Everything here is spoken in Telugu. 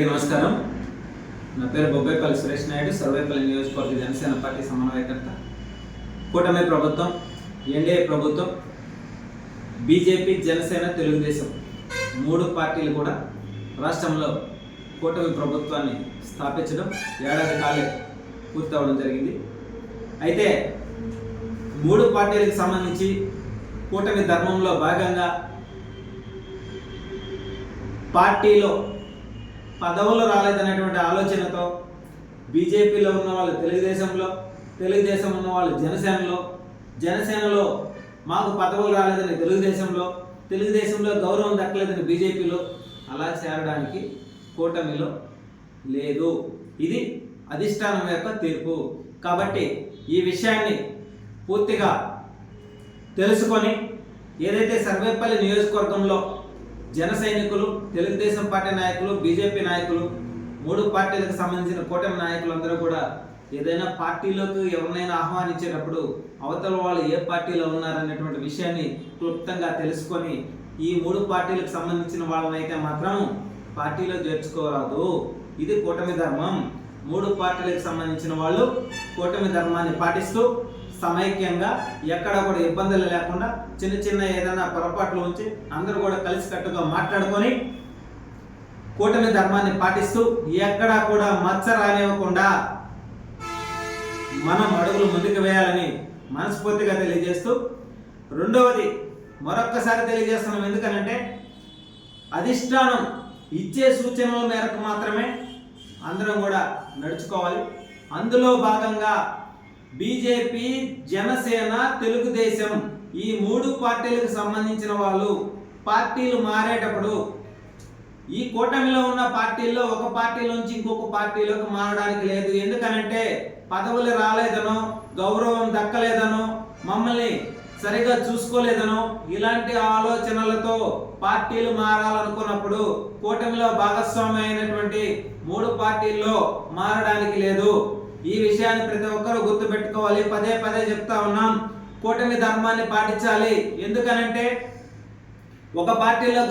నమస్కారం. నా పేరు బొబ్బేపల్లి సురేష్ నాయుడు, సర్వేపల్లి నియోజకవర్గ జనసేన పార్టీ సమన్వయకర్త. కూటమి ప్రభుత్వం, ఎన్డీఏ ప్రభుత్వం, బీజేపీ, జనసేన, తెలుగుదేశం మూడు పార్టీలు కూడా రాష్ట్రంలో కూటమి ప్రభుత్వాన్ని స్థాపించడం ఏడాది కాలే పూర్తవడం జరిగింది. అయితే మూడు పార్టీలకు సంబంధించి కూటమి ధర్మంలో భాగంగా పార్టీలో పదవులు రాలేదనేటువంటి ఆలోచనతో బీజేపీలో ఉన్న వాళ్ళు తెలుగుదేశంలో, తెలుగుదేశం ఉన్న వాళ్ళు జనసేనలో, జనసేనలో మాకు పదవులు రాలేదని తెలుగుదేశంలో గౌరవం దక్కలేదని బీజేపీలో అలా చేరడానికి కూటమిలో లేదు. ఇది అధిష్టానం యొక్క తీర్పు. కాబట్టి ఈ విషయాన్ని పూర్తిగా తెలుసుకొని ఏదైతే సర్వేపల్లి నియోజకవర్గంలో జన సైనికులు, తెలుగుదేశం పార్టీ నాయకులు, బీజేపీ నాయకులు, మూడు పార్టీలకు సంబంధించిన కూటమి నాయకులందరూ కూడా ఏదైనా పార్టీలోకి ఎవరినైనా ఆహ్వానించేటప్పుడు అవతల వాళ్ళు ఏ పార్టీలో ఉన్నారనేటువంటి విషయాన్ని క్లుప్తంగా తెలుసుకొని ఈ మూడు పార్టీలకు సంబంధించిన వాళ్ళనైతే మాత్రం పార్టీలో చేర్చుకోరాదు. ఇది కూటమి ధర్మం. మూడు పార్టీలకు సంబంధించిన వాళ్ళు కూటమి ధర్మాన్ని పాటిస్తూ సమైక్యంగా ఎక్కడ కూడా ఇబ్బందులు లేకుండా చిన్న ఏదైనా పొరపాట్లు ఉంచి అందరూ కూడా కలిసికట్టుగా మాట్లాడుకొని కూటమి ధర్మాన్ని పాటిస్తూ ఎక్కడా కూడా మచ్చ రానివ్వకుండా మనం అడుగులు ముందుకు వేయాలని మనస్ఫూర్తిగా తెలియజేస్తూ, రెండవది మరొక్కసారి తెలియజేస్తున్నాం. ఎందుకనంటే అధిష్టానం ఇచ్చే సూచనల మేరకు మాత్రమే అందరం కూడా నడుచుకోవాలి. అందులో భాగంగా బీజేపీ, జనసేన, తెలుగుదేశం ఈ మూడు పార్టీలకు సంబంధించిన వాళ్ళు పార్టీలు మారేటప్పుడు ఈ కూటమిలో ఉన్న పార్టీల్లో ఒక పార్టీలోంచి ఇంకొక పార్టీలోకి మారడానికి లేదు. ఎందుకనంటే పదవులు రాలేదనో, గౌరవం దక్కలేదనో, మమ్మల్ని సరిగా చూసుకోలేదనో ఇలాంటి ఆలోచనలతో పార్టీలు మారాలనుకున్నప్పుడు కూటమిలో భాగస్వామి అయినటువంటి మూడు పార్టీల్లో మారడానికి లేదు. ఈ విషయాన్ని ప్రతి ఒక్కరూ గుర్తుపెట్టుకోవాలి. పదే చెప్తా ఉన్నాం, కూటమి ధర్మాన్ని పాటించాలి. ఎందుకనంటే ఒక పార్టీలో